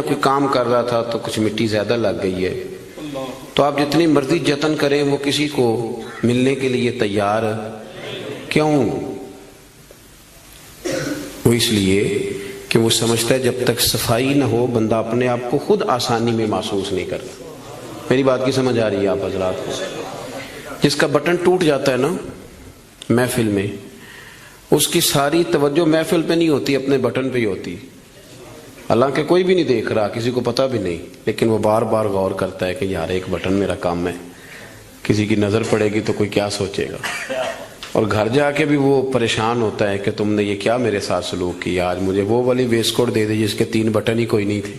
کوئی کام کر رہا تھا تو کچھ مٹی زیادہ لگ گئی ہے، تو آپ جتنی مرضی جتن کریں وہ کسی کو ملنے کے لیے تیار کیوں؟ وہ اس لیے کہ وہ سمجھتا ہے جب تک صفائی نہ ہو بندہ اپنے آپ کو خود آسانی میں محسوس نہیں کرتا۔ میری بات کی سمجھ آ رہی ہے آپ حضرات کو؟ جس کا بٹن ٹوٹ جاتا ہے نا محفل میں، اس کی ساری توجہ محفل پہ نہیں ہوتی، اپنے بٹن پہ ہی ہوتی، حالانکہ کوئی بھی نہیں دیکھ رہا، کسی کو پتہ بھی نہیں، لیکن وہ بار بار غور کرتا ہے کہ یار ایک بٹن میرا کام ہے، کسی کی نظر پڑے گی تو کوئی کیا سوچے گا، اور گھر جا کے بھی وہ پریشان ہوتا ہے کہ تم نے یہ کیا میرے ساتھ سلوک کیا، آج مجھے وہ والی ویسٹ کوٹ دے دی جس کے 3 بٹن ہی کوئی نہیں تھے۔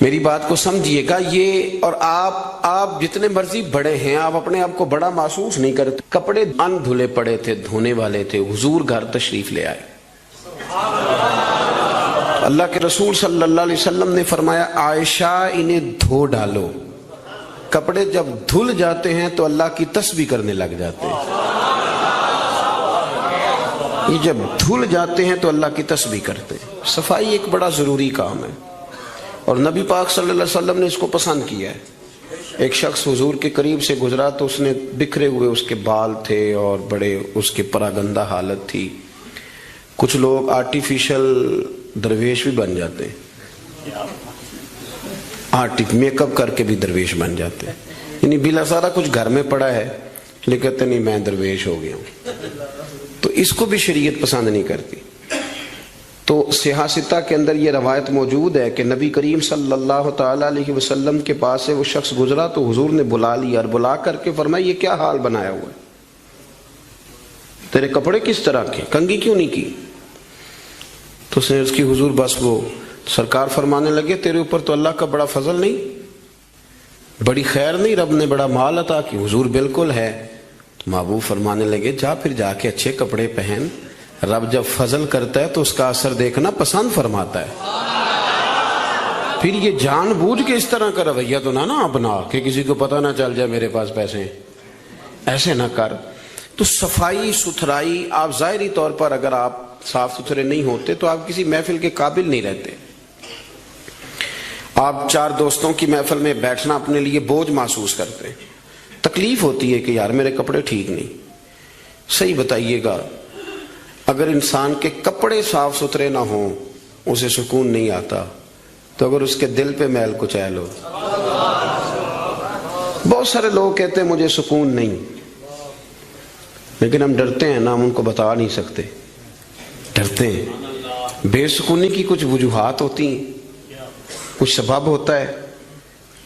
میری بات کو سمجھیے گا، یہ اور آپ جتنے مرضی بڑے ہیں آپ اپنے آپ کو بڑا محسوس نہیں کرتے۔ کپڑے ان دھلے پڑے تھے، دھونے والے تھے، حضور گھر تشریف لے آئے۔ اللہ کے رسول صلی اللہ علیہ وسلم نے فرمایا عائشہ انہیں دھو ڈالو۔ کپڑے جب دھل جاتے ہیں تو اللہ کی تسبیح کرنے لگ جاتے ہیں، یہ جب دھل جاتے ہیں تو اللہ کی تسبیح کرتے ہیں۔ صفائی ایک بڑا ضروری کام ہے، اور نبی پاک صلی اللہ علیہ وسلم نے اس کو پسند کیا ہے۔ ایک شخص حضور کے قریب سے گزرا تو اس نے بکھرے ہوئے اس کے بال تھے اور بڑے اس کے پراگندہ حالت تھی۔ کچھ لوگ آرٹیفیشل درویش بھی بن جاتے ہیں، میک اپ کر کے بھی درویش بن جاتے ہیں، یعنی بلا سارا کچھ گھر میں پڑا ہے لیکن کہتے نہیں میں درویش ہو گیا ہوں، تو اس کو بھی شریعت پسند نہیں کرتی۔ تو صحیح ستہ کے اندر یہ روایت موجود ہے کہ نبی کریم صلی اللہ تعالی علیہ وسلم کے پاس سے وہ شخص گزرا تو حضور نے بلا لیا اور بلا کر کے فرمایا یہ کیا حال بنایا ہوا ہے، تیرے کپڑے کس طرح کے، کنگھی کیوں نہیں کی؟ تو اس نے اس کی حضور بس وہ سرکار فرمانے لگے تیرے اوپر تو اللہ کا بڑا فضل نہیں، بڑی خیر نہیں، رب نے بڑا مال عطا کی؟ حضور بالکل ہے۔ تو محبوب فرمانے لگے جا پھر جا کے اچھے کپڑے پہن، رب جب فضل کرتا ہے تو اس کا اثر دیکھنا پسند فرماتا ہے، پھر یہ جان بوجھ کے اس طرح کا رویہ تو نہ اپنا کہ کسی کو پتہ نہ چل جائے میرے پاس پیسے ہیں، ایسے نہ کر۔ تو صفائی ستھرائی، آپ ظاہری طور پر اگر آپ صاف ستھرے نہیں ہوتے تو آپ کسی محفل کے قابل نہیں رہتے۔ آپ 4 دوستوں کی محفل میں بیٹھنا اپنے لیے بوجھ محسوس کرتے ہیں، تکلیف ہوتی ہے کہ یار میرے کپڑے ٹھیک نہیں۔ صحیح بتائیے گا، اگر انسان کے کپڑے صاف ستھرے نہ ہوں اسے سکون نہیں آتا، تو اگر اس کے دل پہ میل کچیل ہو، بہت سارے لوگ کہتے ہیں مجھے سکون نہیں، لیکن ہم ڈرتے ہیں نا، ہم ان کو بتا نہیں سکتے، ڈرتے ہیں۔ بے سکونی کی کچھ وجوہات ہوتی ہیں، کچھ سبب ہوتا ہے۔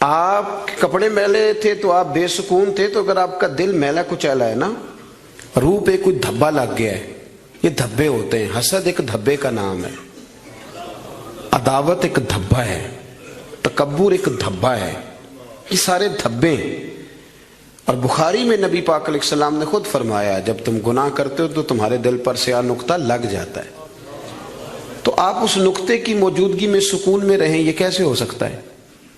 آپ کپڑے میلے تھے تو آپ بے سکون تھے، تو اگر آپ کا دل میلا کچیلا ہے نا، روح پہ کوئی دھبا لگ گیا ہے، یہ دھبے ہوتے ہیں۔ حسد ایک دھبے کا نام ہے، عداوت ایک دھبا ہے، تکبر ایک دھبا ہے، یہ سارے دھبے ہیں۔ اور بخاری میں نبی پاک علیہ السلام نے خود فرمایا جب تم گناہ کرتے ہو تو تمہارے دل پر سیاہ نقطہ لگ جاتا ہے، تو آپ اس نقطے کی موجودگی میں سکون میں رہیں، یہ کیسے ہو سکتا ہے؟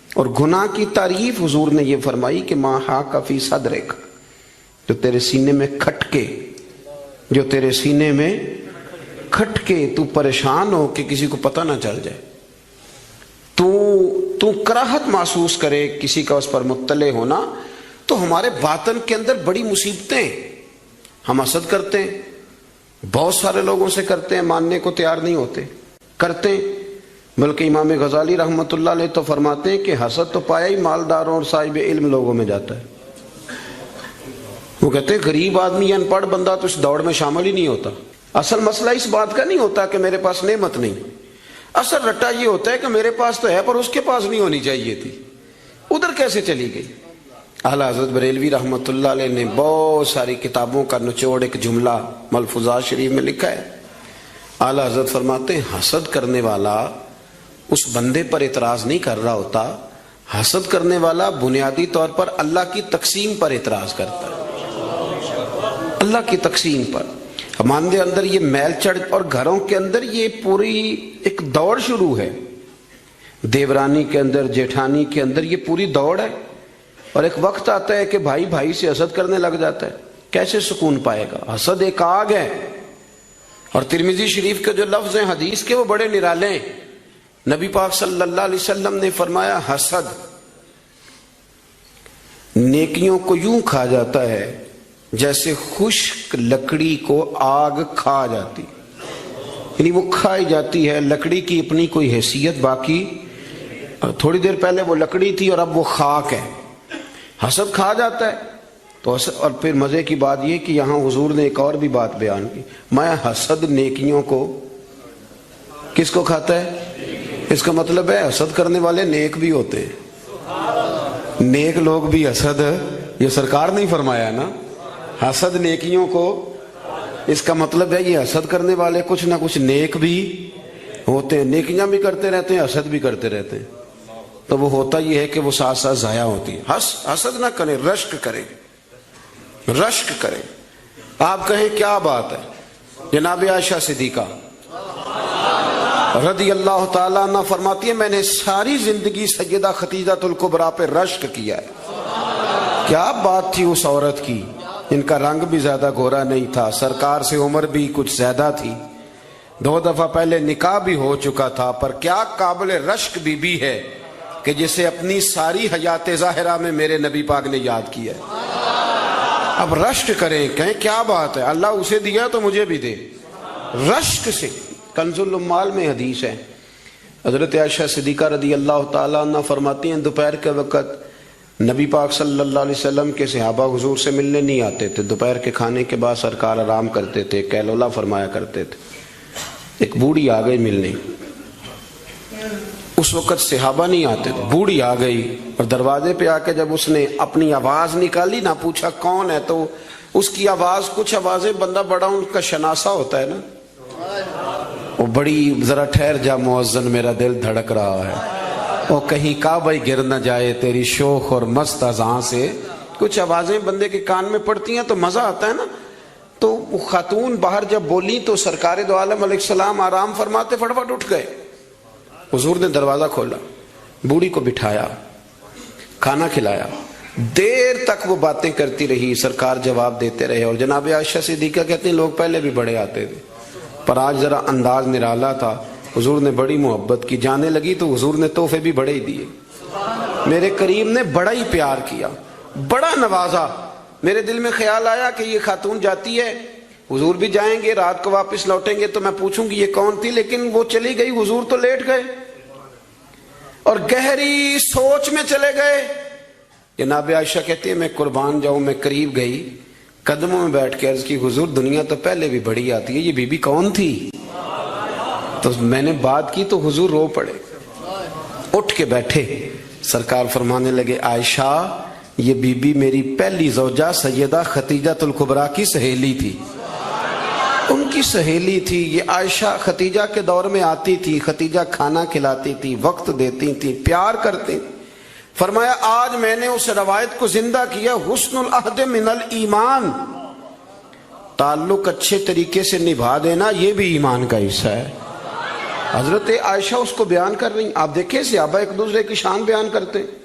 اور گناہ کی تعریف حضور نے یہ فرمائی کہ ما حاک فی صدرک، جو تیرے سینے میں کھٹکے، جو تیرے سینے میں کھٹکے، تو پریشان ہو کہ کسی کو پتہ نہ چل جائے، تو کراہت محسوس کرے کسی کا اس پر مطلع ہونا، تو ہمارے باطن کے اندر بڑی مصیبتیں، ہم حسد کرتے ہیں، بہت سارے لوگوں سے کرتے ہیں، ماننے کو تیار نہیں ہوتے، کرتے ہیں۔ بلکہ امام غزالی رحمۃ اللہ علیہ تو فرماتے ہیں کہ حسد تو پایا ہی مالداروں اور صاحب علم لوگوں میں جاتا ہے۔ وہ کہتے ہیں غریب آدمی یا ان پڑھ بندہ تو اس دوڑ میں شامل ہی نہیں ہوتا۔ اصل مسئلہ اس بات کا نہیں ہوتا کہ میرے پاس نعمت نہیں، اصل رٹا یہ ہوتا ہے کہ میرے پاس تو ہے پر اس کے پاس نہیں ہونی چاہیے تھی، ادھر کیسے چلی گئی؟ اعلیٰ حضرت بریلوی رحمۃ اللہ علیہ نے بہت ساری کتابوں کا نچوڑ ایک جملہ ملفوظات شریف میں لکھا ہے۔ اعلیٰ حضرت فرماتے ہیں حسد کرنے والا اس بندے پر اعتراض نہیں کر رہا ہوتا، حسد کرنے والا بنیادی طور پر اللہ کی تقسیم پر اعتراض کرتا ہے، اللہ کی تقسیم پر۔ ہمارے اندر یہ میل چڑھ، اور گھروں کے اندر یہ پوری ایک دوڑ شروع ہے، دیورانی کے اندر، جیٹھانی کے اندر یہ پوری دوڑ ہے، اور ایک وقت آتا ہے کہ بھائی بھائی سے حسد کرنے لگ جاتا ہے، کیسے سکون پائے گا؟ حسد ایک آگ ہے، اور ترمذی شریف کے جو لفظ ہیں حدیث کے وہ بڑے نرالے ہیں۔ نبی پاک صلی اللہ علیہ وسلم نے فرمایا حسد نیکیوں کو یوں کھا جاتا ہے جیسے خشک لکڑی کو آگ کھا جاتی، یعنی وہ کھائی جاتی ہے، لکڑی کی اپنی کوئی حیثیت باقی، تھوڑی دیر پہلے وہ لکڑی تھی اور اب وہ خاک ہے، حسد کھا جاتا ہے۔ تو اور پھر مزے کی بات یہ کہ یہاں حضور نے ایک اور بھی بات بیان کی، میں حسد نیکیوں کو کس کو کھاتا ہے؟ اس کا مطلب ہے حسد کرنے والے نیک بھی ہوتے ہیں، نیک لوگ بھی حسد، یہ سرکار نے فرمایا نا، حسد نیکیوں کو، اس کا مطلب ہے یہ حسد کرنے والے کچھ نہ کچھ نیک بھی ہوتے ہیں، نیکیاں بھی کرتے رہتے ہیں، حسد بھی کرتے رہتے ہیں، تو وہ ہوتا یہ ہے کہ وہ ساتھ ساتھ ضائع ہوتی ہے۔ حسد نہ کریں، رشک کریں، رشک کریں۔ آپ کہیں کیا بات ہے؟ جناب عائشہ صدیقہ رضی اللہ تعالیٰ عنہ فرماتی ہے میں نے ساری زندگی سیدہ خدیجہ الکبریٰ پہ رشک کیا ہے۔ کیا بات تھی اس عورت کی، ان کا رنگ بھی زیادہ گورا نہیں تھا، سرکار سے عمر بھی کچھ زیادہ تھی، 2 دفعہ پہلے نکاح بھی ہو چکا تھا، پر کیا قابل رشک بی بی ہے کہ جسے اپنی ساری حیات ظاہرہ میں میرے نبی پاک نے یاد کیا ہے۔ اب رشک کریں، کہیں کیا بات ہے، اللہ اسے دیا تو مجھے بھی دے، رشک سے۔ کنز العمال میں حدیث ہے، حضرت عائشہ صدیقہ رضی اللہ تعالیٰ عنہ فرماتی ہیں دوپہر کے وقت نبی پاک صلی اللہ علیہ وسلم کے صحابہ حضور سے ملنے نہیں آتے تھے، دوپہر کے کھانے کے بعد سرکار آرام کرتے تھے، کیلولا فرمایا کرتے تھے۔ ایک بوڑھی آ گئی ملنے، اس وقت صحابہ نہیں آتے تھے، بوڑھی آ گئی اور دروازے پہ آ کے جب اس نے اپنی آواز نکالی نہ، پوچھا کون ہے، تو اس کی آواز، کچھ آوازیں بندہ بڑا ان کا شناسا ہوتا ہے نا، وہ بڑی ذرا ٹھہر جا مؤذن میرا دل دھڑک رہا ہے، وہ کہیں کعبہ گر نہ جائے تیری شوخ اور مست اذان سے، کچھ آوازیں بندے کے کان میں پڑتی ہیں تو مزہ آتا ہے نا۔ تو وہ خاتون باہر جب بولی تو سرکار دو عالم علیہ السلام آرام فرماتے فٹافٹ اٹھ گئے، حضور نے دروازہ کھولا، بوڑھی کو بٹھایا، کھانا کھلایا، دیر تک وہ باتیں کرتی رہی، سرکار جواب دیتے رہے، اور جناب عائشہ صدیقہ کہتے ہیں لوگ پہلے بھی بڑے آتے تھے پر آج ذرا انداز نرالا تھا، حضور نے بڑی محبت کی، جانے لگی تو حضور نے تحفے بھی بڑے ہی دیے، میرے کریم نے بڑا ہی پیار کیا، بڑا نوازا۔ میرے دل میں خیال آیا کہ یہ خاتون جاتی ہے، حضور بھی جائیں گے، رات کو واپس لوٹیں گے تو میں پوچھوں گی یہ کون تھی، لیکن وہ چلی گئی، حضور تو لیٹ گئے اور گہری سوچ میں چلے گئے۔ جناب عائشہ کہتی ہے میں قربان جاؤں، میں قریب گئی، قدموں میں بیٹھ کے عرض کی حضور دنیا تو پہلے بھی بڑی آتی ہے، یہ بی بی کون تھی؟ تو میں نے بات کی تو حضور رو پڑے، اٹھ کے بیٹھے، سرکار فرمانے لگے عائشہ یہ بی بی میری پہلی زوجہ سیدہ خدیجہ الکبریٰ کی سہیلی تھی، ان کی سہیلی تھی یہ عائشہ، خدیجہ کے دور میں آتی تھی، خدیجہ کھانا کھلاتی تھی، وقت دیتی تھی، پیار کرتی تھی۔ فرمایا آج میں نے اس روایت کو زندہ کیا، حسن العہد من الایمان، تعلق اچھے طریقے سے نبھا دینا یہ بھی ایمان کا حصہ ہے۔ حضرت عائشہ اس کو بیان کر رہی، آپ دیکھیں صحابہ ایک دوسرے کی شان بیان کرتے ہیں۔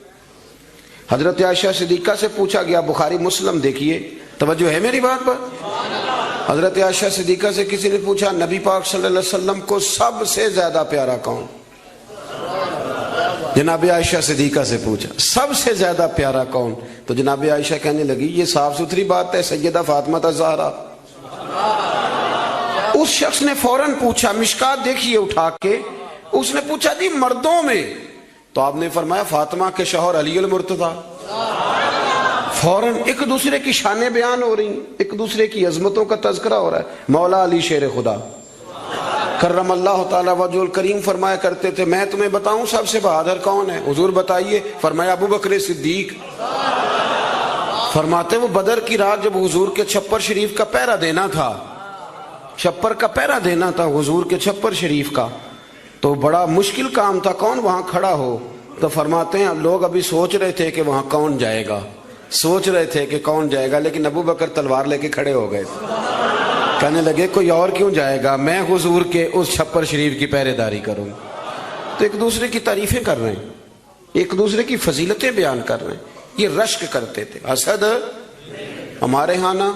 حضرت عائشہ صدیقہ سے پوچھا گیا، بخاری مسلم دیکھیے، توجہ ہے میری بات پر؟ حضرت عائشہ صدیقہ سے کسی نے پوچھا نبی پاک صلی اللہ علیہ وسلم کو سب سے زیادہ پیارا کون؟ جناب عائشہ صدیقہ سے پوچھا سب سے زیادہ پیارا کون؟ تو جناب عائشہ کہنے لگی یہ صاف ستھری بات ہے، سیدہ فاطمہ الزہرا۔ اس شخص نے فوراً پوچھا، مشکات دیکھیے اٹھا کے، اس نے پوچھا جی مردوں میں؟ تو آپ نے فرمایا فاطمہ کے شوہر علی المرتضیٰ۔ فوراً ایک دوسرے کی شانیں بیان ہو رہی ہیں، ایک دوسرے کی عظمتوں کا تذکرہ ہو رہا ہے۔ مولا علی شیر خدا کرم اللہ تعالیٰ وجہ الکریم فرمایا کرتے تھے میں تمہیں بتاؤں سب سے بہادر کون ہے؟ حضور بتائیے، فرمایا ابو بکر صدیق۔ فرماتے وہ بدر کی رات جب حضور کے چھپر شریف کا پہرا دینا تھا، چھپر کا پہرا دینا تھا حضور کے چھپر شریف کا، تو بڑا مشکل کام تھا، کون وہاں کھڑا ہو؟ تو فرماتے ہیں لوگ ابھی سوچ رہے تھے کہ وہاں کون جائے گا، سوچ رہے تھے کہ کون جائے گا، لیکن ابو بکر تلوار لے کے کھڑے ہو گئے، کہنے لگے کوئی اور کیوں جائے گا، میں حضور کے اس چھپر شریف کی پہرے داری کروں۔ تو ایک دوسرے کی تعریفیں کر رہے ہیں، ایک دوسرے کی فضیلتیں بیان کر رہے ہیں، یہ رشک کرتے تھے۔ حسد ہمارے ہاں نا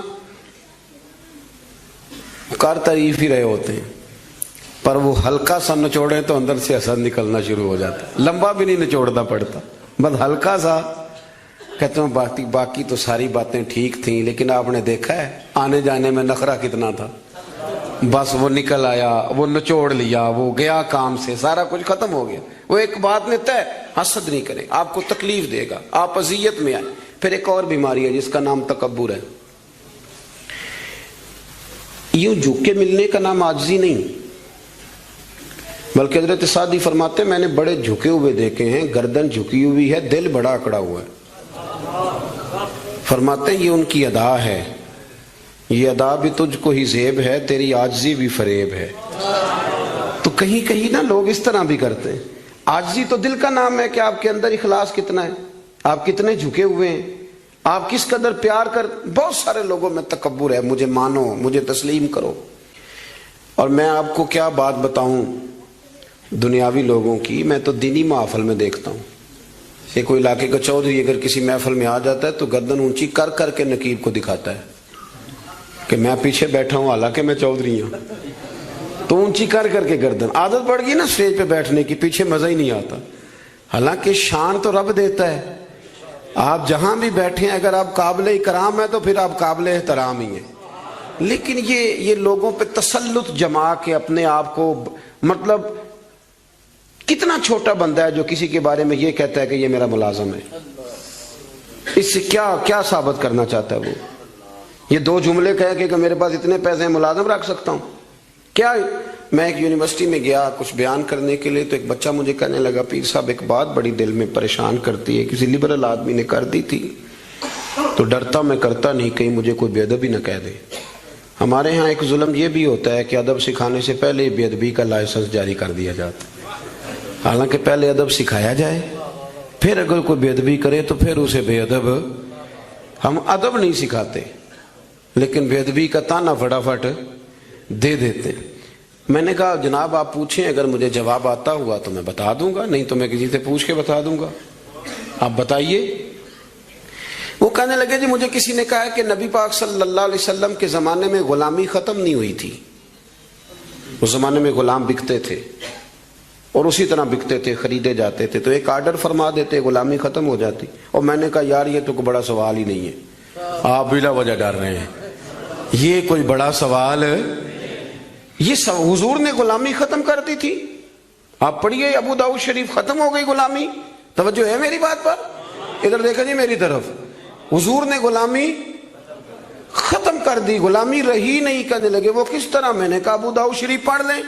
کار تعریف ہی رہے ہوتے ہیں، پر وہ ہلکا سا نچوڑے تو اندر سے اثر نکلنا شروع ہو جاتا ہے. لمبا بھی نہیں نچوڑنا پڑتا، بس ہلکا سا. کہتے ہیں باقی تو ساری باتیں ٹھیک تھیں، لیکن آپ نے دیکھا ہے آنے جانے میں نخرہ کتنا تھا. بس وہ نکل آیا، وہ نچوڑ لیا، وہ گیا کام سے، سارا کچھ ختم ہو گیا. وہ ایک بات نے طے، حسد نہیں کریں، آپ کو تکلیف دے گا، آپ اذیت میں آئیں. پھر ایک اور بیماری ہے جس کا نام تکبر ہے. یوں جھک کے ملنے کا نام عاجزی نہیں، بلکہ حضرت سعدی فرماتے ہیں میں نے بڑے جھکے ہوئے دیکھے ہیں، گردن جھکی ہوئی ہے، دل بڑا اکڑا ہوا ہے. فرماتے ہیں یہ ان کی ادا ہے، یہ ادا بھی تجھ کو ہی زیب ہے، تیری عاجزی بھی فریب ہے. تو کہیں کہیں نا لوگ اس طرح بھی کرتے ہیں. عاجزی تو دل کا نام ہے کہ آپ کے اندر اخلاص کتنا ہے، آپ کتنے جھکے ہوئے ہیں، آپ کس قدر پیار کر. بہت سارے لوگوں میں تکبر ہے، مجھے مانو، مجھے تسلیم کرو. اور میں آپ کو کیا بات بتاؤں دنیاوی لوگوں کی، میں تو دینی محفل میں دیکھتا ہوں کہ کوئی علاقے کا چودھری اگر کسی محفل میں آ جاتا ہے تو گردن اونچی کر کر کے نقیب کو دکھاتا ہے کہ میں پیچھے بیٹھا ہوں حالانکہ میں چودھری ہوں. تو اونچی کر کر کے گردن، عادت پڑ گئی نا اسٹیج پہ بیٹھنے کی، پیچھے مزہ ہی نہیں آتا. حالانکہ شان تو رب دیتا ہے، آپ جہاں بھی بیٹھے ہیں اگر آپ قابل اکرام ہیں تو پھر آپ قابل احترام ہی ہیں. لیکن یہ لوگوں پہ تسلط جما کے اپنے آپ کو، مطلب کتنا چھوٹا بندہ ہے جو کسی کے بارے میں یہ کہتا ہے کہ یہ میرا ملازم ہے. اس سے کیا ثابت کرنا چاہتا ہے وہ؟ یہ دو جملے کہہ کہ میرے پاس اتنے پیسے ہیں ملازم رکھ سکتا ہوں کیا؟ میں ایک یونیورسٹی میں گیا کچھ بیان کرنے کے لیے، تو ایک بچہ مجھے کہنے لگا پیر صاحب ایک بات بڑی دل میں پریشان کرتی ہے، کسی لبرل آدمی نے کر دی تھی تو ڈرتا میں کرتا نہیں کہیں مجھے کوئی بے ادبی نہ کہہ دے. ہمارے ہاں ایک ظلم یہ بھی ہوتا ہے کہ ادب سکھانے سے پہلے بے ادبی کا لائسنس جاری کر دیا جاتا ہے. حالانکہ پہلے ادب سکھایا جائے، پھر اگر کوئی بے ادبی کرے تو پھر اسے بے ادب. ہم ادب نہیں سکھاتے لیکن بے ادبی کا تانا فٹافٹ دے دیتے ہیں. میں نے کہا جناب آپ پوچھیں، اگر مجھے جواب آتا ہوا تو میں بتا دوں گا، نہیں تو میں کسی سے پوچھ کے بتا دوں گا، آپ بتائیے. وہ کہنے لگے جی مجھے کسی نے کہا ہے کہ نبی پاک صلی اللہ علیہ وسلم کے زمانے میں غلامی ختم نہیں ہوئی تھی. اس زمانے میں غلام بکتے تھے اور اسی طرح بکتے تھے، خریدے جاتے تھے، تو ایک آرڈر فرما دیتے غلامی ختم ہو جاتی. اور میں نے کہا یار یہ تو کوئی بڑا سوال ہی نہیں ہے، آپ بلا وجہ ڈر رہے ہیں، یہ کوئی بڑا سوال ہے. یہ حضور نے غلامی ختم کر دی تھی. آپ پڑھیے ابو داؤد شریف، ختم ہو گئی غلامی. توجہ ہے میری بات پر؟ ادھر دیکھا جی میری طرف. حضور نے غلامی ختم کر دی، غلامی رہی نہیں. کہنے لگے وہ کس طرح؟ میں نے کہا ابو داؤد شریف پڑھ لیں.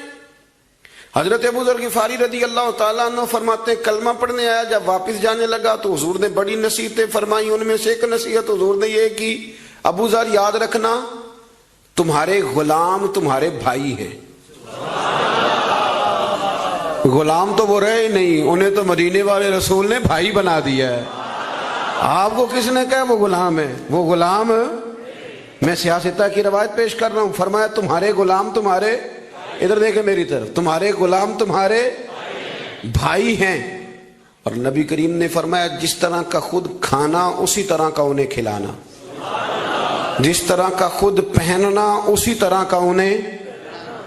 حضرت ابو ذر غفاری رضی اللہ تعالیٰ عنہ فرماتے ہیں کلمہ پڑھنے آیا، جب واپس جانے لگا تو حضور نے بڑی نصیحتیں فرمائی. ان میں سے ایک نصیحت حضور نے یہ کی ابو ذر یاد رکھنا تمہارے غلام تمہارے بھائی ہیں. غلام تو وہ رہے نہیں، انہیں تو مدینے والے رسول نے بھائی بنا دیا ہے. آپ کو کس نے کہا وہ غلام ہے؟ وہ غلام، میں سیاستہ کی روایت پیش کر رہا ہوں. فرمایا تمہارے غلام تمہارے، ادھر دیکھیں میری طرف، تمہارے غلام تمہارے بھائی ہیں. اور نبی کریم نے فرمایا جس طرح کا خود کھانا اسی طرح کا انہیں کھلانا، جس طرح کا خود پہننا اسی طرح کا انہیں.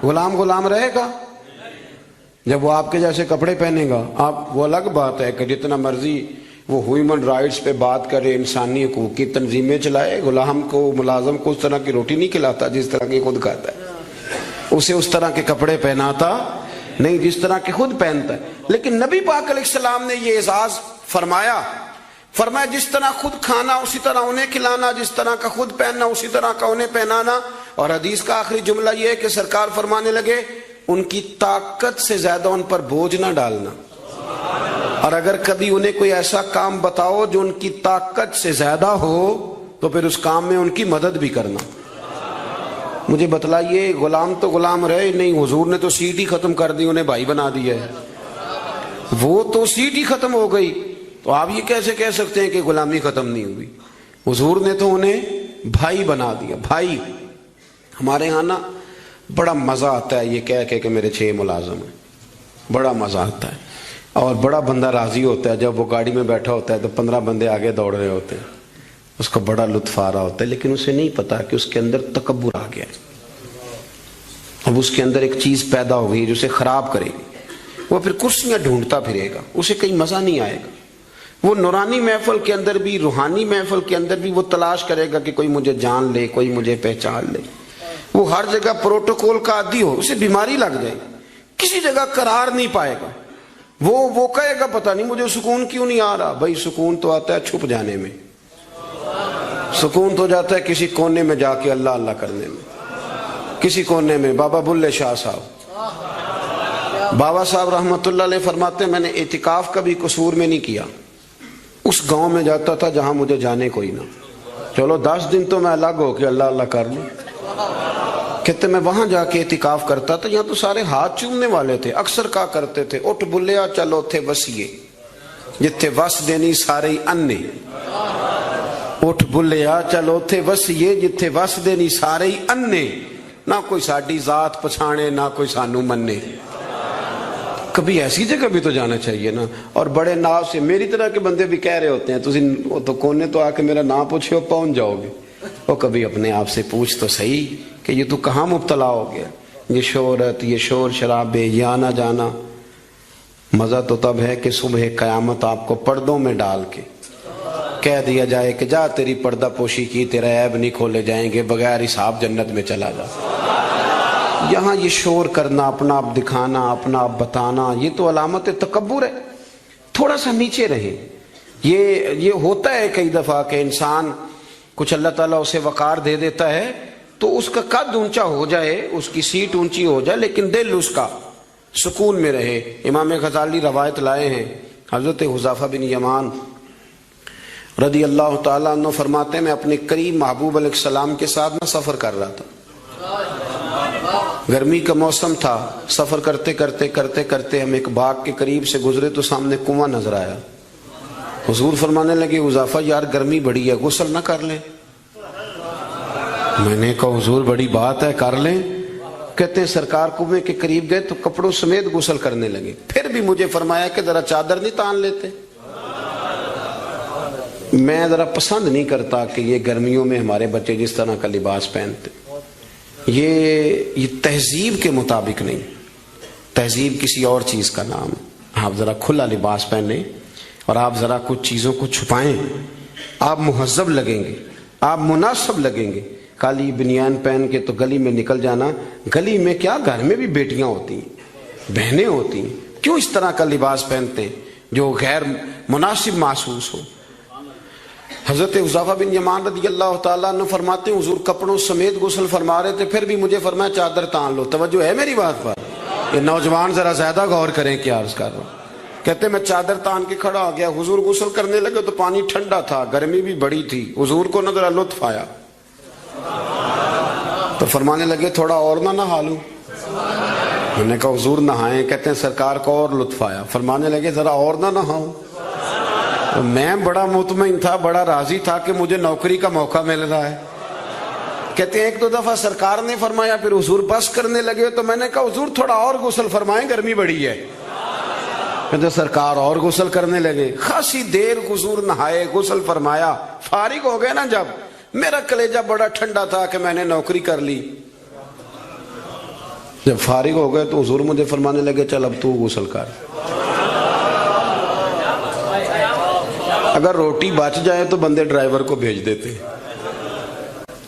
غلام رہے گا جب وہ آپ کے جیسے کپڑے پہنے گا. آپ وہ الگ بات ہے کہ جتنا مرضی وہ ہیومن رائٹس پہ بات کرے، انسانی حقوق کی تنظیمیں چلائے، غلام کو ملازم کو اس طرح کی روٹی نہیں کھلاتا جس طرح کی خود کھاتا ہے، اسے اس طرح کے کپڑے پہناتا نہیں جس طرح کے خود پہنتا ہے. لیکن نبی پاک علیہ السلام نے یہ اعزاز فرمایا جس طرح خود کھانا اسی طرح انہیں کھلانا، جس طرح کا خود پہننا اسی طرح کا انہیں پہنانا. اور حدیث کا آخری جملہ یہ ہے کہ سرکار فرمانے لگے ان کی طاقت سے زیادہ ان پر بوجھ نہ ڈالنا، اور اگر کبھی انہیں کوئی ایسا کام بتاؤ جو ان کی طاقت سے زیادہ ہو تو پھر اس کام میں ان کی مدد بھی کرنا. مجھے بتلائیے غلام تو غلام رہے نہیں، حضور نے تو سیٹ ہی ختم کر دی، انہیں بھائی بنا دیا ہے. وہ تو سیٹ ہی ختم ہو گئی، تو آپ یہ کیسے کہہ سکتے ہیں کہ غلامی ختم نہیں ہوئی؟ حضور نے تو انہیں بھائی بنا دیا. بھائی ہمارے ہاں نا بڑا مزہ آتا ہے یہ کہہ کہ میرے 6 ملازم ہیں، بڑا مزہ آتا ہے. اور بڑا بندہ راضی ہوتا ہے جب وہ گاڑی میں بیٹھا ہوتا ہے تو 15 بندے آگے دوڑ رہے ہوتے ہیں، اس کو بڑا لطف آ رہا ہوتا ہے. لیکن اسے نہیں پتا کہ اس کے اندر تکبر آ گیا ہے. ابو اس کے اندر ایک چیز پیدا ہو گئی جو اسے خراب کرے گی، وہ پھر کرسیاں ڈھونڈتا پھرے گا، اسے کہیں مزہ نہیں آئے گا۔ وہ نورانی محفل کے اندر بھی، روحانی محفل کے اندر بھی وہ تلاش کرے گا کہ کوئی مجھے جان لے، کوئی مجھے پہچان لے۔ وہ ہر جگہ پروٹوکول کا عادی ہو، اسے بیماری لگ جائے، کسی جگہ قرار نہیں پائے گا۔ وہ کہے گا پتہ نہیں مجھے سکون کیوں نہیں آ رہا۔ بھائی سکون تو آتا ہے چھپ جانے میں، سکون تو جاتا ہے کسی کونے میں جا کے اللہ اللہ کرنے میں، کسی کونے میں۔ بابا بلے شاہ صاحب، بابا صاحب رحمت اللہ علیہ فرماتے ہیں میں نے اعتکاف کبھی قصور میں نہیں کیا، اس گاؤں میں جاتا تھا جہاں مجھے جانے کوئی نہ، چلو 10 دن تو میں الگ ہو کے اللہ اللہ کر لوں۔ کہتے میں وہاں جا کے اعتکاف کرتا تھا، یہاں تو سارے ہاتھ چومنے والے تھے، اکثر کہا کرتے تھے اٹھ بلیا چلو تھے وسیے جتھے وس دینی سارے انے، اٹھ بلیا چلو تھے وسیے جتھے وس دینی سارے انے، نہ کوئی ساڈی ذات پچھانے نہ کوئی سانو منے۔ کبھی ایسی جگہ بھی تو جانا چاہیے نا۔ اور بڑے ناو سے میری طرح کے بندے بھی کہہ رہے ہوتے ہیں تو کونے تو آ کے میرا نام پوچھے ہو پہنچ جاؤ گے۔ وہ کبھی اپنے آپ سے پوچھ تو صحیح کہ یہ تو کہاں مبتلا ہو گیا، یہ شہرت، یہ شور شرابے، یہ آنا جانا۔ مزہ تو تب ہے کہ صبح قیامت آپ کو پردوں میں ڈال کے کہہ دیا جائے کہ جا تیری پردہ پوشی کی، تیرے عیب نہیں کھولے جائیں گے، بغیر حساب جنت میں چلا جا۔ یہاں یہ شور کرنا، اپنا آپ دکھانا، اپنا آپ بتانا، یہ تو علامت تکبر ہے۔ تھوڑا سا نیچے رہیں۔ یہ ہوتا ہے کئی دفعہ کہ انسان کچھ اللہ تعالیٰ اسے وقار دے دیتا ہے تو اس کا قد اونچا ہو جائے، اس کی سیٹ اونچی ہو جائے، لیکن دل اس کا سکون میں رہے۔ امام غزالی روایت لائے ہیں، حضرت حذیفہ بن یمان رضی اللہ تعالیٰ عنہ فرماتے ہیں میں اپنے قریب محبوب علیہ السلام کے ساتھ نہ سفر کر رہا تھا، گرمی کا موسم تھا، سفر کرتے کرتے کرتے کرتے ہم ایک باغ کے قریب سے گزرے تو سامنے کنواں نظر آیا۔ حضور فرمانے لگے حذیفہ یار گرمی بڑی ہے، غسل نہ کر لیں؟ میں نے کہا حضور بڑی بات ہے، کر لیں۔ کہتے ہیں سرکار کنویں کے قریب گئے تو کپڑوں سمیت غسل کرنے لگے، پھر بھی مجھے فرمایا کہ ذرا چادر نہیں تان لیتے؟ میں ذرا پسند نہیں کرتا کہ یہ گرمیوں میں ہمارے بچے جس طرح کا لباس پہنتے، یہ تہذیب کے مطابق نہیں، تہذیب کسی اور چیز کا نام ہے۔ آپ ذرا کھلا لباس پہنیں اور آپ ذرا کچھ چیزوں کو چھپائیں، آپ مہذب لگیں گے، آپ مناسب لگیں گے۔ کالی بنیان پہن کے تو گلی میں نکل جانا، گلی میں کیا گھر میں بھی بیٹیاں ہوتی ہیں، بہنیں ہوتی ہیں، کیوں اس طرح کا لباس پہنتے ہیں جو غیر مناسب محسوس ہو؟ حضرت حذیفہ بن یمان رضی اللہ تعالیٰ عنہ فرماتے ہیں حضور کپڑوں سمیت غسل فرما رہے تھے، پھر بھی مجھے فرمایا چادر تان لو۔ توجہ ہے میری بات پر؟ یہ نوجوان ذرا زیادہ غور کریں کیا عرض کر رہا ہوں۔ کہتے میں چادر تان کے کھڑا ہو گیا، حضور غسل کرنے لگے تو پانی ٹھنڈا تھا، گرمی بھی بڑی تھی، حضور کو نہ ذرا لطف آیا تو فرمانے لگے تھوڑا اور نہ نہا لوں؟ میں نے کہا حضور نہائیں۔ کہتے ہیں سرکار کو اور لطف آیا، فرمانے لگے ذرا اور نہ نہاؤں؟ میں بڑا مطمئن تھا، بڑا راضی تھا کہ مجھے نوکری کا موقع مل رہا ہے۔ کہتے ہیں ایک دو دفعہ سرکار نے فرمایا، پھر حضور بس کرنے لگے تو میں نے کہا حضور تھوڑا اور غسل فرمائیں، گرمی بڑی ہے۔ کہتے سرکار اور غسل کرنے لگے، خاصی دیر حضور نہائے، غسل فرمایا، فارغ ہو گئے نا جب، میرا کلیجہ بڑا ٹھنڈا تھا کہ میں نے نوکری کر لی۔ جب فارغ ہو گئے تو حضور مجھے فرمانے لگے چل اب تو غسل کر۔ اگر روٹی بچ جائے تو بندے ڈرائیور کو بھیج دیتے،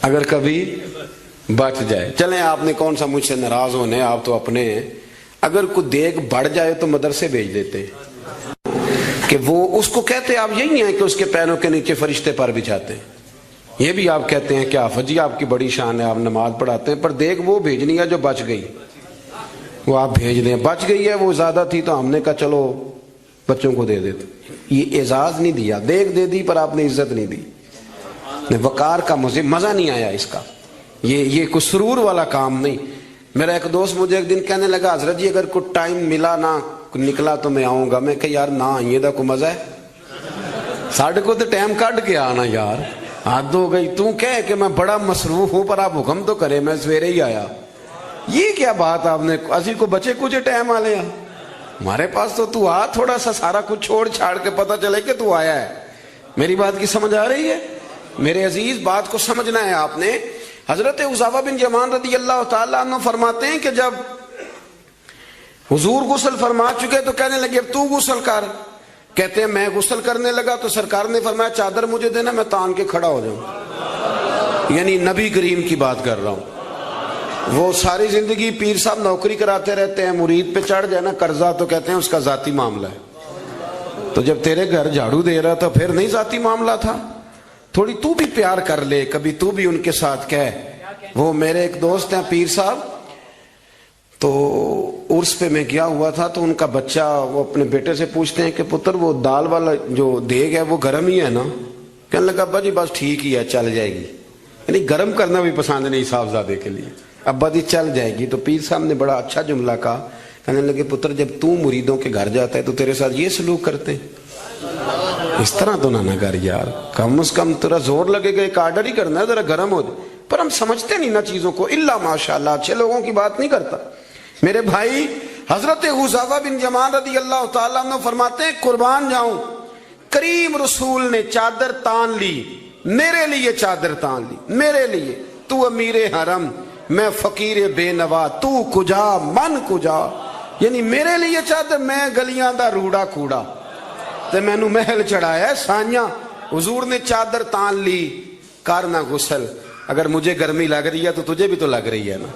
اگر کبھی بچ جائے۔ چلیں آپ نے کون سا مجھ سے ناراض ہونے، آپ تو اپنے ہیں۔ اگر کوئی دیگ بڑھ جائے تو مدرسے بھیج دیتے کہ وہ اس کو کہتے آپ یہی ہیں کہ اس کے پیروں کے نیچے فرشتے پر بچھاتے ہیں، یہ بھی آپ کہتے ہیں کہ آفت جی آپ کی بڑی شان ہے، آپ نماز پڑھاتے ہیں، پر دیگ وہ بھیجنی ہے جو بچ گئی، وہ آپ بھیج دیں۔ بچ گئی ہے، وہ زیادہ تھی تو ہم نے کہا چلو بچوں کو دے دیتے۔ یہ اعزاز نہیں دیا، دیگ دے دی پر آپ نے عزت نہیں دی، وقار کا مزہ نہیں آیا اس کا۔ یہ کوئی سرور والا کام نہیں۔ میرا ایک دوست مجھے ایک دن کہنے لگا حضرت جی اگر کوئی ٹائم ملا نہ نکلا تو میں آؤں گا۔ میں کہ یار نہ آئیے دا کوئی مزہ ہے، ساڑھے کو تو ٹائم کٹ کے آنا یار، حد ہو گئی۔ تو کہے کہ میں بڑا مصروف ہوں پر آپ حکم تو کرے، میں سویرے ہی آیا۔ یہ کیا بات آپ نے، اسی کو بچے کچھ ٹائم آ لیا ہمارے پاس تو آ، تھوڑا سا سارا کچھ چھوڑ چھاڑ کے پتہ چلے کہ تو آیا ہے۔ میری بات کی سمجھ آ رہی ہے؟ میرے عزیز بات کو سمجھنا ہے آپ نے حضرت حذیفہ بن یمان رضی اللہ تعالیٰ عنہ فرماتے ہیں کہ جب حضور غسل فرما چکے تو کہنے لگے اب تو غسل کر. کہتے ہیں میں غسل کرنے لگا تو سرکار نے فرمایا چادر مجھے دینا, میں تان کے کھڑا ہو جاؤں. یعنی نبی کریم کی بات کر رہا ہوں. وہ ساری زندگی پیر صاحب نوکری کراتے رہتے ہیں, مرید پہ چڑھ جائے نا قرضہ تو کہتے ہیں اس کا ذاتی معاملہ ہے. تو جب تیرے گھر جھاڑو دے رہا تھا پھر نہیں ذاتی معاملہ تھا؟ تھوڑی تو بھی پیار کر لے, کبھی تو بھی ان کے ساتھ کہہ. وہ میرے ایک دوست ہیں پیر صاحب, تو عرس پہ میں گیا ہوا تھا تو ان کا بچہ وہ اپنے بیٹے سے پوچھتے ہیں کہ پتر وہ دال والا جو دیگ ہے وہ گرم ہی ہے نا؟ کہنے لگا ابا جی بس ٹھیک ہی ہے چل جائے گی. یعنی گرم کرنا بھی پسند نہیں صاحبزادے کے لیے. ابا جی چل جائے گی. تو پیر صاحب نے بڑا اچھا جملہ کہا, کہنے لگے پتر جب تو مریدوں کے گھر جاتا ہے تو تیرے ساتھ یہ سلوک کرتے ہیں, اس طرح تو نہ کر یار, کم از کم تیرا زور لگے گا ایک آرڈر ہی کرنا ہے ذرا گرم ہو جائے. پر ہم سمجھتے نہیں نا چیزوں کو, الا ماشاءاللہ اچھے لوگوں کی بات نہیں کرتا. میرے بھائی حضرت حذیفہ بن یمان رضی اللہ تعالیٰ عنہ فرماتے ہیں قربان جاؤں کریم رسول نے چادر تان لی, میرے لیے چادر تان لی, میرے لیے. تو امیر حرم میں فقیر بے نوا, تو کجا من کجا. یعنی میرے لیے چادر, میں گلیاں دا روڑا کوڑا تے میں نو محل چڑھایا ہے سانیاں. حضور نے چادر تان لی, کرنا غسل. اگر مجھے گرمی لگ رہی ہے تو تجھے بھی تو لگ رہی ہے نا.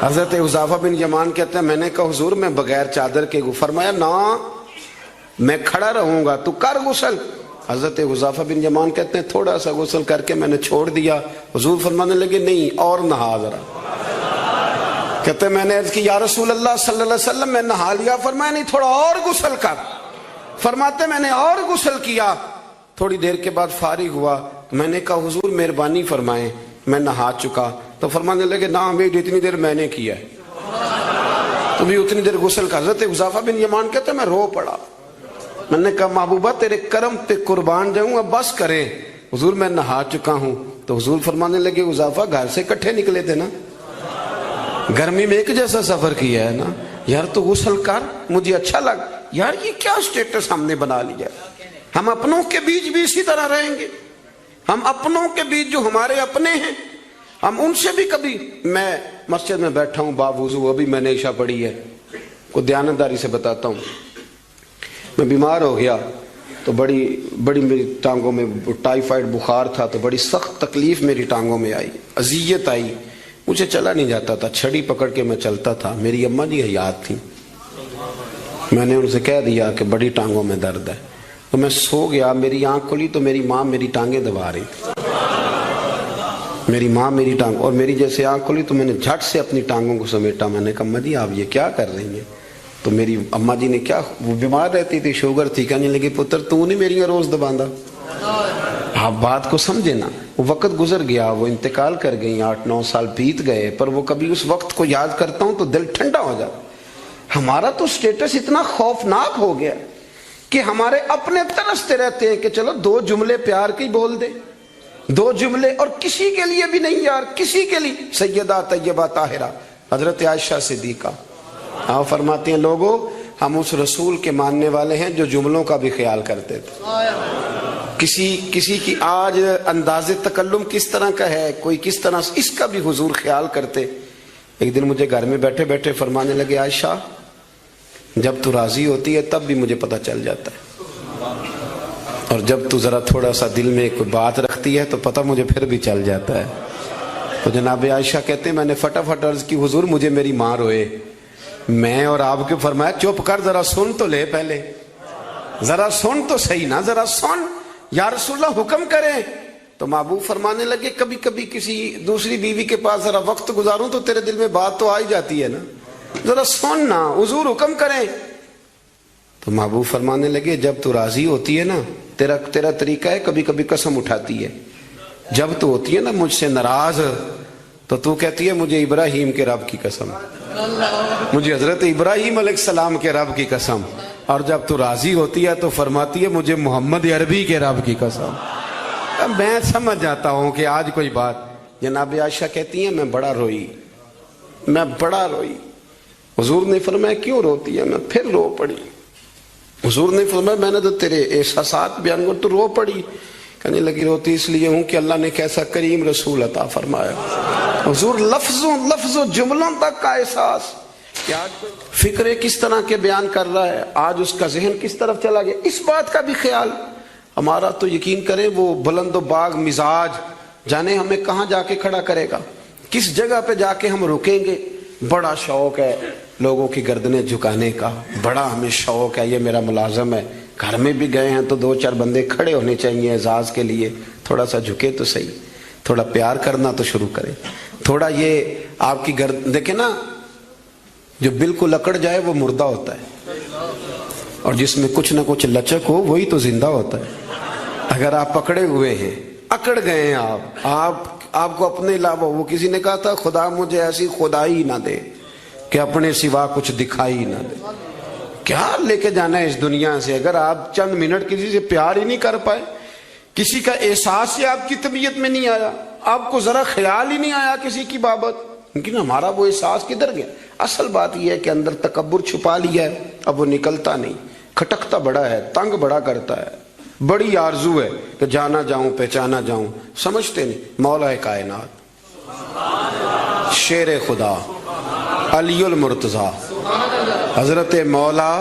حضرت حذیفہ بن یمان کہتے ہیں میں نے کہا حضور میں بغیر چادر کے, فرمایا نا میں کھڑا رہوں گا, تو کر غسل. حضرت حذیفہ بن یمان کہتے ہیں تھوڑا سا غسل کر کے میں نے چھوڑ دیا. حضور فرمانے لگے نہیں اور نہا ذرا. کہتے ہیں میں نے عرض کی یا رسول اللہ صلی اللہ علیہ وسلم میں نہا لیا. فرمایا نہیں تھوڑا اور غسل کر. فرماتے میں نے اور غسل کیا. تھوڑی دیر کے بعد فارغ ہوا, میں نے کہا حضور مہربانی فرمائیں میں نہا چکا. تو فرمانے لگے نہ ہمیں اتنی دیر میں نے کیا ہے, تو بھی اتنی دیر غسل کا. حضرت حذیفہ بن یمان کہتے ہیں میں رو پڑا. میں نے کہا محبوبہ تیرے کرم پہ قربان جاؤں, اب بس کریں. حضور میں نہا چکا ہوں. تو حضور فرمانے لگے حذیفہ گھر سے کٹھے نکلے تھے نا, گرمی میں ایک جیسا سفر کیا ہے نا یار, تو غسل کر. مجھے اچھا لگا یار یہ کیا سٹیٹس ہم نے بنا لیا. ہم اپنوں کے بیچ بھی اسی طرح رہیں گے. ہم اپنوں کے بیچ جو ہمارے اپنے ہیں ہم ان سے بھی کبھی, میں مسجد میں بیٹھا ہوں باوضو, ابھی میں نے عشاء پڑھی ہے, کو دیانتداری سے بتاتا ہوں, میں بیمار ہو گیا تو بڑی میری ٹانگوں میں ٹائیفائڈ بخار تھا, تو بڑی سخت تکلیف میری ٹانگوں میں آئی, اذیت آئی, مجھے چلا نہیں جاتا تھا, چھڑی پکڑ کے میں چلتا تھا. میری اماں جی حیات تھیں, میں نے ان سے کہہ دیا کہ بڑی ٹانگوں میں درد ہے. تو میں سو گیا, میری آنکھ کھلی تو میری ماں میری ٹانگیں دبا رہی تھی. میری ماں میری ٹانگ, اور میری جیسے آنکھ کھلی تو میں نے جھٹ سے اپنی ٹانگوں کو سمیٹا. میں نے کہا اماں جی آپ یہ کیا کر رہی ہیں؟ تو میری اماں جی نے کیا, وہ بیمار رہتی تھی, شوگر تھی, کہنے لگی پتر تو نہیں میری روز دباندہ. آپ بات کو سمجھے نا. وہ وقت گزر گیا, وہ انتقال کر گئی, 8-9 سال بیت گئے, پر وہ کبھی اس وقت کو یاد کرتا ہوں تو دل ٹھنڈا ہو جاتا. ہمارا تو سٹیٹس اتنا خوفناک ہو گیا کہ ہمارے اپنے ترستے رہتے ہیں کہ چلو 2 جملے پیار کے بول دے, 2 جملے, اور کسی کے لیے بھی نہیں یار, کسی کے لیے. سیدہ طیبہ طاہرہ حضرت عائشہ صدیقہ آپ فرماتے ہیں لوگوں ہم اس رسول کے ماننے والے ہیں جو جملوں کا بھی خیال کرتے تھے. کسی کی آج انداز تکلم کس طرح کا ہے, کوئی کس طرح, اس کا بھی حضور خیال کرتے. ایک دن مجھے گھر میں بیٹھے بیٹھے فرمانے لگے عائشہ جب تو راضی ہوتی ہے تب بھی مجھے پتہ چل جاتا ہے, اور جب تو ذرا تھوڑا سا دل میں کوئی بات رکھتی ہے تو پتہ مجھے پھر بھی چل جاتا ہے. تو جناب عائشہ کہتے ہیں میں نے فٹافٹ عرض کی حضور مجھے میری ماں روئے. میں اور آپ کے فرمایا چپ کر, ذرا سن تو لے, پہلے ذرا سن تو صحیح نا, ذرا سن یا رسول اللہ حکم کریں. تو محبوب فرمانے لگے کبھی کبھی کسی دوسری بیوی کے پاس ذرا وقت گزاروں تو تیرے دل میں بات تو آ ہی جاتی ہے نا, ذرا سن نا, حضور حکم کریں. تو محبوب فرمانے لگے جب تو راضی ہوتی ہے نا تیرا طریقہ ہے کبھی کبھی قسم اٹھاتی ہے. جب تو ہوتی ہے نا مجھ سے ناراض تو کہتی ہے مجھے ابراہیم کے رب کی قسم, مجھے حضرت ابراہیم علیہ السلام کے رب کی قسم. اور جب تو راضی ہوتی ہے تو فرماتی ہے مجھے محمد عربی کے رب کی قسم. میں سمجھ جاتا ہوں کہ آج کوئی بات. جناب عائشہ کہتی ہیں میں بڑا روئی. حضور نے فرمایا کیوں روتی ہے؟ میں پھر رو پڑی. حضور نے فرمایا میں نے تو تیرے احساسات بیان کر تو رو پڑی. کہنے لگی روتی اس لیے ہوں کہ اللہ نے کیسا کریم رسول عطا فرمایا. حضور لفظوں جملوں تک کا احساس کہ آج فکرے کس طرح کے بیان کر رہا ہے, آج اس کا ذہن کس طرف چلا گیا, اس بات کا بھی خیال ہمارا. تو یقین کریں وہ بلند و باغ مزاج جانے ہمیں کہاں جا کے کھڑا کرے گا, کس جگہ پہ جا کے ہم رکیں گے. بڑا شوق ہے لوگوں کی گردنیں جھکانے کا, بڑا ہمیں شوق ہے, یہ میرا ملازم ہے. گھر میں بھی گئے ہیں تو 2-4 بندے کھڑے ہونے چاہیے اعزاز کے لیے, تھوڑا سا جھکے تو صحیح, تھوڑا پیار کرنا تو شروع کریں. تھوڑا یہ آپ کی گردن دیکھیں نا, جو بالکل اکڑ جائے وہ مردہ ہوتا ہے, اور جس میں کچھ نہ کچھ لچک ہو وہی تو زندہ ہوتا ہے. اگر آپ پکڑے ہوئے ہیں, اکڑ گئے ہیں آپ کو اپنے علاوہ, وہ کسی نے کہا تھا خدا مجھے ایسی خدائی نہ دے کہ اپنے سوا کچھ دکھائی نہ دے. کیا لے کے جانا ہے اس دنیا سے اگر آپ چند منٹ کسی سے پیار ہی نہیں کر پائے, کسی کا احساس ہی آپ کی طبیعت میں نہیں آیا, آپ کو ذرا خیال ہی نہیں آیا کسی کی بابت, لیکن ہمارا وہ احساس کدھر گیا. اصل بات یہ ہے کہ اندر تکبر چھپا لیا ہے, اب وہ نکلتا نہیں, کھٹکتا بڑا ہے, تنگ بڑا کرتا ہے, بڑی آرزو ہے کہ جانا جاؤں پہچانا جاؤں, سمجھتے نہیں. مولا کائنات شیر خدا علی المرتضی حضرت مولا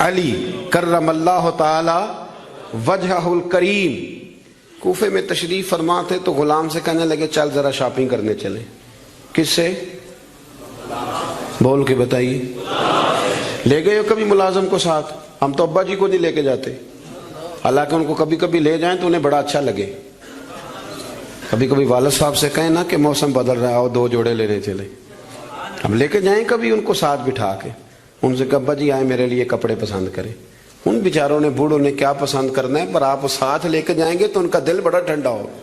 علی کرم اللہ تعالی وجہہ الکریم کوفے میں تشریف فرما تھے تو غلام سے کہنے لگے چل ذرا شاپنگ کرنے چلیں. کس سے؟ بول کے بتائیے. لے گئے ہو کبھی ملازم کو ساتھ؟ ہم تو ابا جی کو نہیں لے کے جاتے, حالانکہ ان کو کبھی کبھی لے جائیں تو انہیں بڑا اچھا لگے. کبھی کبھی والد صاحب سے کہیں نا کہ موسم بدل رہا ہے 2 جوڑے لینے چلے, ہم لے کے جائیں کبھی ان کو ساتھ بٹھا کے, ان سے کہ ابا جی آئے میرے لیے کپڑے پسند کریں. ان بیچاروں نے بوڑھوں نے کیا پسند کرنا ہے, پر آپ ساتھ لے کے جائیں گے تو ان کا دل بڑا ٹھنڈا ہوگا.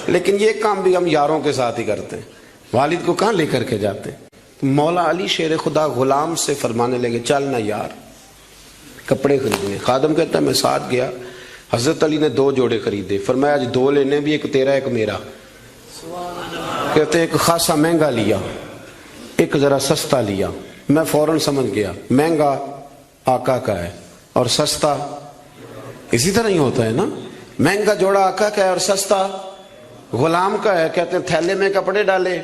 لیکن یہ کام بھی ہم یاروں کے ساتھ ہی کرتے ہیں, والد کو کہاں لے کر کے جاتے ہیں. مولا علی شیر خدا غلام سے فرمانے لگے چل نا یار کپڑے خریدنے. خادم کہتا ہے میں ساتھ گیا, حضرت علی نے 2 جوڑے خریدے. فرمایا آج 2 لینے بھی, ایک تیرا ایک میرا. کہتے ایک خاصا مہنگا لیا, ایک ذرا سستا لیا. میں فوراً سمجھ گیا مہنگا آقا کا ہے اور سستا اسی طرح ہی ہوتا ہے نا. مہنگا جوڑا آقا کا ہے اور سستا غلام کا ہے. کہتے ہیں تھیلے میں کپڑے ڈالے,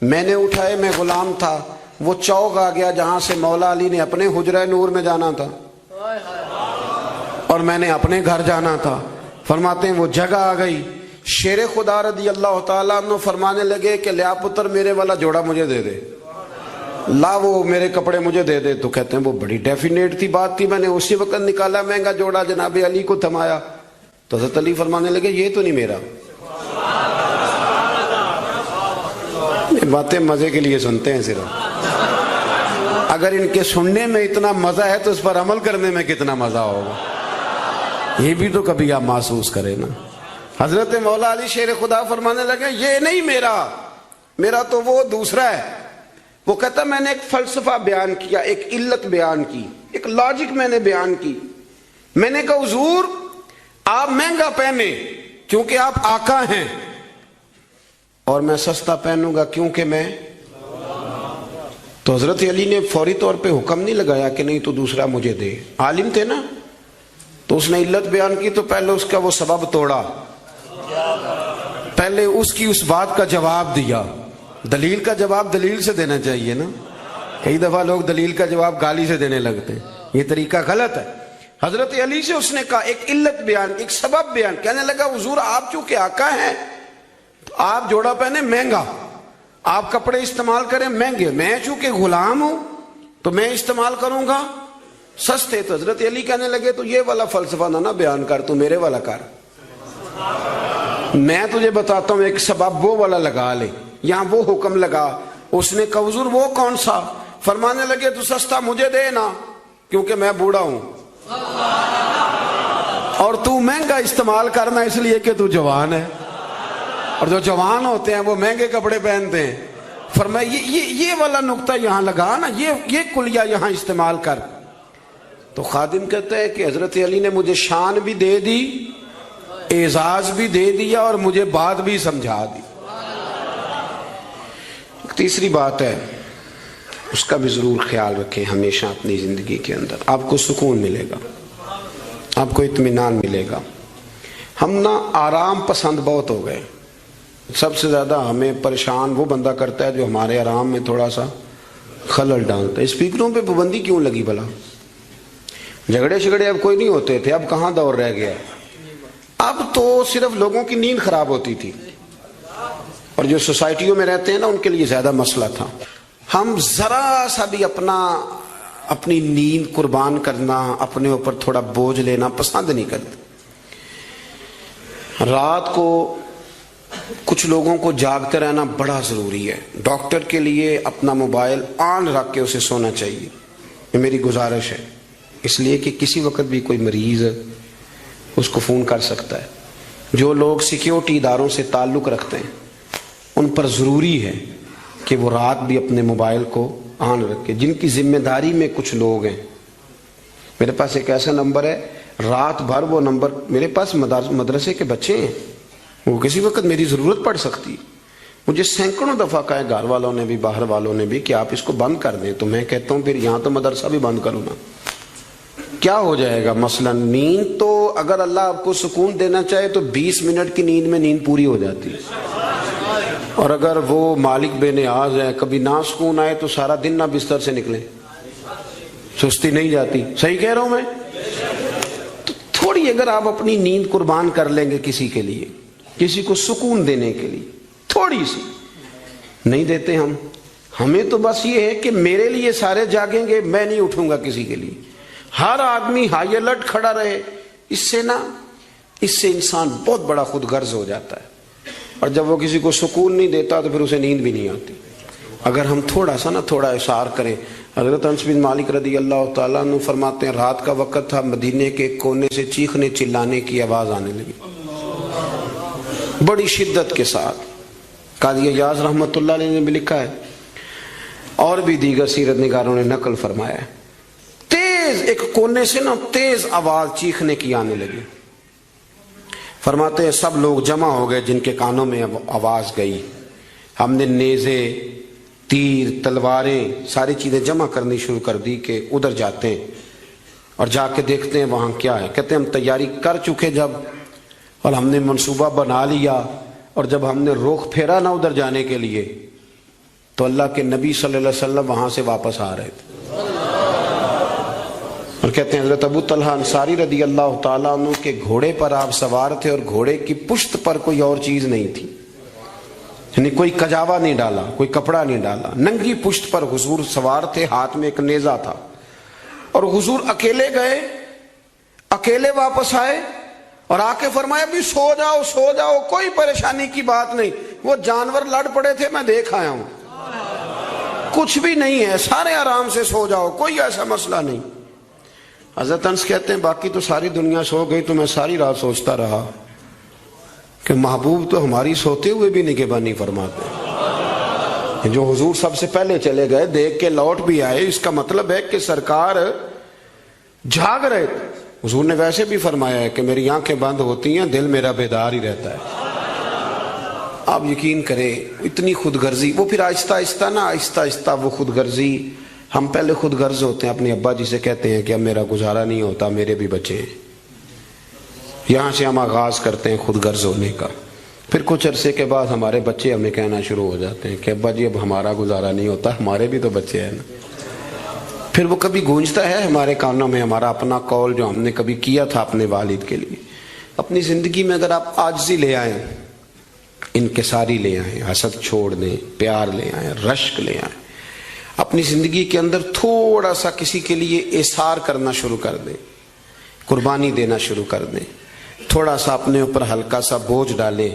میں نے اٹھائے, میں غلام تھا, وہ چوک آ گیا جہاں سے مولا علی نے اپنے حجرہ نور میں جانا تھا اور میں نے اپنے گھر جانا تھا. فرماتے ہیں وہ جگہ آ گئی. شیر خدا رضی اللہ تعالیٰ عنہ فرمانے لگے کہ لیا پتر میرے والا جوڑا مجھے دے دے, لا وہ میرے کپڑے مجھے دے دے. تو کہتے ہیں وہ بڑی ڈیفینیٹ تھی بات تھی, میں نے اسی وقت نکالا مہنگا جوڑا, جناب علی کو تھمایا. تو حضرت علی فرمانے لگے یہ تو نہیں میرا. باتیں مزے کے لیے سنتے ہیں صرف, اگر ان کے سننے میں اتنا مزہ ہے تو اس پر عمل کرنے میں کتنا مزہ ہوگا, یہ بھی تو کبھی آپ محسوس کریں نا. حضرت مولا علی شیر خدا فرمانے لگے یہ نہیں میرا تو وہ دوسرا ہے. وہ کہتا میں نے ایک فلسفہ بیان کیا, ایک علت بیان کی, ایک لاجک میں نے بیان کی. میں نے کہا حضور آپ مہنگا پہنے کیونکہ آپ آقا ہیں, اور میں سستا پہنوں گا کیونکہ میں. تو حضرت علی نے فوری طور پہ حکم نہیں لگایا کہ نہیں تو دوسرا مجھے دے. عالم تھے نا, تو اس نے علت بیان کی تو پہلے اس کا وہ سبب توڑا, پہلے اس کی اس بات کا جواب دیا. دلیل کا جواب دلیل سے دینا چاہیے نا, کئی دفعہ لوگ دلیل کا جواب گالی سے دینے لگتے ہیں, یہ طریقہ غلط ہے. حضرت علی سے اس نے کہا ایک علت بیان, ایک سبب بیان. کہنے لگا حضور آپ چونکہ آقا ہیں تو آپ جوڑا پہنے مہنگا, آپ کپڑے استعمال کریں مہنگے, میں چونکہ غلام ہوں تو میں استعمال کروں گا سستے. تو حضرت علی کہنے لگے تو یہ والا فلسفہ نہ بیان کر, تو میرے والا کر. میں تجھے بتاتا ہوں ایک سبب وہ والا لگا لے. یہاں وہ حکم لگا. اس نے کہا حضور وہ کون سا؟ فرمانے لگے تو سستا مجھے دے نا کیونکہ میں بوڑھا ہوں, اور تو مہنگا استعمال کرنا اس لیے کہ تو جوان ہے, اور جو جوان ہوتے ہیں وہ مہنگے کپڑے پہنتے ہیں. فرمایا یہ والا نقطہ یہاں لگا نا, یہ کلیہ یہاں استعمال کر. تو خادم کہتا ہے کہ حضرت علی نے مجھے شان بھی دے دی, اعزاز بھی دے دیا, اور مجھے بات بھی سمجھا دی. تیسری بات ہے, اس کا بھی ضرور خیال رکھیں ہمیشہ اپنی زندگی کے اندر. آپ کو سکون ملے گا, آپ کو اطمینان ملے گا. ہم نا آرام پسند بہت ہو گئے. سب سے زیادہ ہمیں پریشان وہ بندہ کرتا ہے جو ہمارے آرام میں تھوڑا سا خلل ڈالتا ہے. اسپیکروں پہ پابندی کیوں لگی بھلا؟ جھگڑے شگڑے اب کوئی نہیں ہوتے تھے، اب کہاں دور رہ گیا. اب تو صرف لوگوں کی نیند خراب ہوتی تھی، اور جو سوسائٹیوں میں رہتے ہیں نا ان کے لیے زیادہ مسئلہ تھا. ہم ذرا سا بھی اپنی نیند قربان کرنا، اپنے اوپر تھوڑا بوجھ لینا پسند نہیں کرتے. رات کو کچھ لوگوں کو جاگتے رہنا بڑا ضروری ہے. ڈاکٹر کے لیے اپنا موبائل آن رکھ کے اسے سونا چاہیے، یہ میری گزارش ہے. اس لیے کہ کسی وقت بھی کوئی مریض اس کو فون کر سکتا ہے. جو لوگ سیکیورٹی اداروں سے تعلق رکھتے ہیں ان پر ضروری ہے کہ وہ رات بھی اپنے موبائل کو آن رکھے. جن کی ذمہ داری میں کچھ لوگ ہیں، میرے پاس ایک ایسا نمبر ہے، رات بھر وہ نمبر، میرے پاس مدرسے کے بچے ہیں، وہ کسی وقت میری ضرورت پڑ سکتی ہے. مجھے سینکڑوں دفعہ کہا ہے گھر والوں نے بھی باہر والوں نے بھی کہ آپ اس کو بند کر دیں، تو میں کہتا ہوں پھر یہاں تو مدرسہ بھی بند کروں نا، کیا ہو جائے گا. مثلا نیند تو اگر اللہ آپ کو سکون دینا چاہے تو 20 منٹ کی نیند میں نیند پوری ہو جاتی ہے، اور اگر وہ مالک بے نیاز ہے کبھی نہ سکون آئے تو سارا دن نہ بستر سے نکلے، سستی نہیں جاتی. صحیح کہہ رہا ہوں میں؟ تو تھوڑی اگر آپ اپنی نیند قربان کر لیں گے کسی کے لیے، کسی کو سکون دینے کے لیے، تھوڑی سی نہیں دیتے ہم. ہمیں تو بس یہ ہے کہ میرے لیے سارے جاگیں گے، میں نہیں اٹھوں گا کسی کے لیے. ہر آدمی ہائی الرٹ کھڑا رہے، اس سے انسان بہت بڑا خود غرض ہو جاتا ہے، اور جب وہ کسی کو سکون نہیں دیتا تو پھر اسے نیند بھی نہیں آتی. اگر ہم تھوڑا اشار کریں. حضرت انس بن مالک رضی اللہ تعالیٰ عنہ فرماتے ہیں رات کا وقت تھا، مدینے کے کونے سے چیخنے چلانے کی آواز آنے لگی بڑی شدت کے ساتھ. قاضی ایاز رحمۃ اللہ علیہ نے بھی لکھا ہے، اور بھی دیگر سیرت نگاروں نے نقل فرمایا ہے، ایک کونے سے تیز آواز چیخنے کی آنے لگی. فرماتے ہیں سب لوگ جمع ہو گئے جن کے کانوں میں آواز گئی. ہم نے نیزے، تیر، تلواریں، ساری چیزیں جمع کرنی شروع کر دی کہ ادھر جاتے ہیں اور جا کے دیکھتے ہیں وہاں کیا ہے. کہتے ہیں ہم تیاری کر چکے جب، اور ہم نے منصوبہ بنا لیا، اور جب ہم نے رخ پھیرا نا ادھر جانے کے لیے تو اللہ کے نبی صلی اللہ علیہ وسلم وہاں سے واپس آ رہے تھے. اور کہتے ہیں حضرت ابو طلحہ انصاری رضی اللہ تعالیٰ عنہ کے گھوڑے پر آپ سوار تھے، اور گھوڑے کی پشت پر کوئی اور چیز نہیں تھی، یعنی کوئی کجاوا نہیں ڈالا، کوئی کپڑا نہیں ڈالا، ننگی پشت پر حضور سوار تھے، ہاتھ میں ایک نیزہ تھا. اور حضور اکیلے گئے، اکیلے واپس آئے، اور آ کے فرمایا بھی سو جاؤ سو جاؤ، کوئی پریشانی کی بات نہیں. وہ جانور لڑ پڑے تھے، میں دیکھ آیا ہوں، کچھ بھی نہیں ہے، سارے آرام سے سو جاؤ، کوئی ایسا مسئلہ نہیں. حضرت انس کہتے ہیں باقی تو ساری دنیا سو گئی تو میں ساری رات سوچتا رہا کہ محبوب تو ہماری سوتے ہوئے بھی نگہبانی فرماتے. جو حضور سب سے پہلے چلے گئے، دیکھ کے لوٹ بھی آئے، اس کا مطلب ہے کہ سرکار جاگ رہے تھے. حضور نے ویسے بھی فرمایا ہے کہ میری آنکھیں بند ہوتی ہیں، دل میرا بیدار ہی رہتا ہے. آپ یقین کریں اتنی خود غرضی، وہ پھر آہستہ آہستہ وہ خود غرضی. ہم پہلے خود غرض ہوتے ہیں، اپنے ابا جی سے کہتے ہیں کہ اب میرا گزارا نہیں ہوتا، میرے بھی بچے ہیں. یہاں سے ہم آغاز کرتے ہیں خود غرض ہونے کا. پھر کچھ عرصے کے بعد ہمارے بچے ہمیں کہنا شروع ہو جاتے ہیں کہ ابا جی اب ہمارا گزارا نہیں ہوتا، ہمارے بھی تو بچے ہیں نا. پھر وہ کبھی گونجتا ہے ہمارے کانوں میں ہمارا اپنا قول جو ہم نے کبھی کیا تھا اپنے والد کے لیے. اپنی زندگی میں اگر آپ عاجزی لے آئیں، انکساری لے آئیں، حسد چھوڑ دیں، پیار لے آئیں، رشک لے آئیں، اپنی زندگی کے اندر تھوڑا سا کسی کے لیے احسار کرنا شروع کر دیں، قربانی دینا شروع کر دیں، تھوڑا سا اپنے اوپر ہلکا سا بوجھ ڈالیں،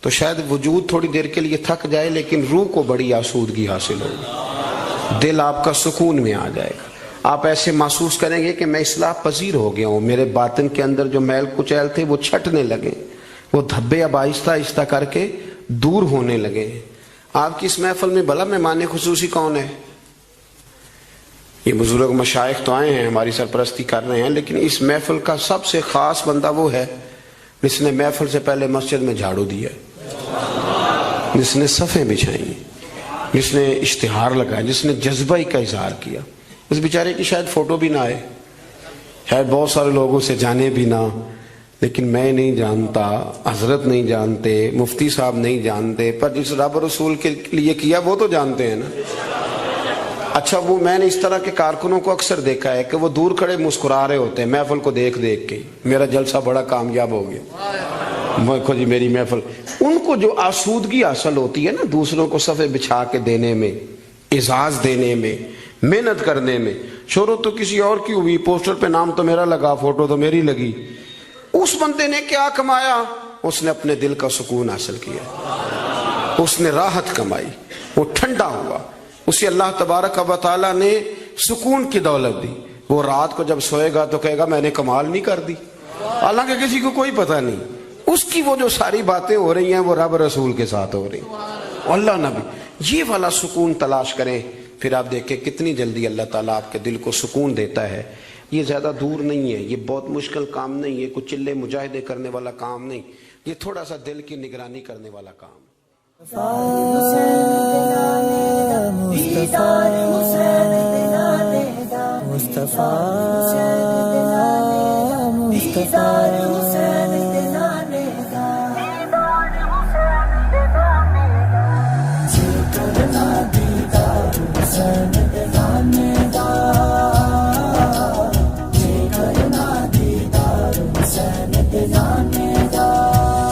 تو شاید وجود تھوڑی دیر کے لیے تھک جائے لیکن روح کو بڑی آسودگی حاصل ہوگی، دل آپ کا سکون میں آ جائے گا. آپ ایسے محسوس کریں گے کہ میں اصلاح پذیر ہو گیا ہوں، میرے باطن کے اندر جو میل کچیل تھے وہ چھٹنے لگے، وہ دھبے اب آہستہ آہستہ کر کے دور ہونے لگے. آپ کی اس محفل میں بھلا مہمان خصوصی کون ہے؟ یہ بزرگ مشائخ تو آئے ہیں، ہماری سرپرستی کر رہے ہیں، لیکن اس محفل کا سب سے خاص بندہ وہ ہے جس نے محفل سے پہلے مسجد میں جھاڑو دیا، جس نے صفیں بچھائیں، جس نے اشتہار لگایا، جس نے جذبہ کا اظہار کیا. اس بیچارے کی شاید فوٹو بھی نہ آئے، شاید بہت سارے لوگوں سے جانے بھی نہ، لیکن میں نہیں جانتا, حضرت نہیں جانتے, مفتی صاحب نہیں جانتے, پر جس رب رسول کے لیے کیا وہ تو جانتے ہیں نا. اچھا وہ میں نے اس طرح کے کارکنوں کو اکثر دیکھا ہے کہ وہ دور کھڑے مسکرا رہے ہوتے ہیں محفل کو دیکھ دیکھ کے, میرا جلسہ بڑا کامیاب ہو گیا, دیکھو جی میری محفل. ان کو جو آسودگی حاصل ہوتی ہے نا دوسروں کو صفحے بچھا کے دینے میں, اعزاز دینے میں, محنت کرنے میں, شہرت تو کسی اور کی ہوئی, پوسٹر پہ نام تو میرا لگا, فوٹو تو میری لگی, اس بندے نے کیا کمایا؟ اس نے اپنے دل کا سکون حاصل کیا, اس نے راحت کمائی, وہ ٹھنڈا ہوا, اسے اللہ تبارک و تعالیٰ نے سکون کی دولت دی. وہ رات کو جب سوئے گا تو کہے گا میں نے کمال نہیں کر دی, حالانکہ کسی کو کوئی پتہ نہیں. اس کی وہ جو ساری باتیں ہو رہی ہیں وہ رب رسول کے ساتھ ہو رہی ہیں, اللہ نبی. یہ والا سکون تلاش کریں, پھر آپ دیکھیں کتنی جلدی اللہ تعالیٰ آپ کے دل کو سکون دیتا ہے. یہ زیادہ دور نہیں ہے, یہ بہت مشکل کام نہیں ہے, کچھ چلے مجاہدے کرنے والا کام نہیں, یہ تھوڑا سا دل کی نگرانی کرنے والا کام.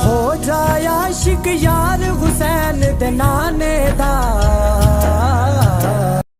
ہو جائے عاشق یار حسین دے نانے دا,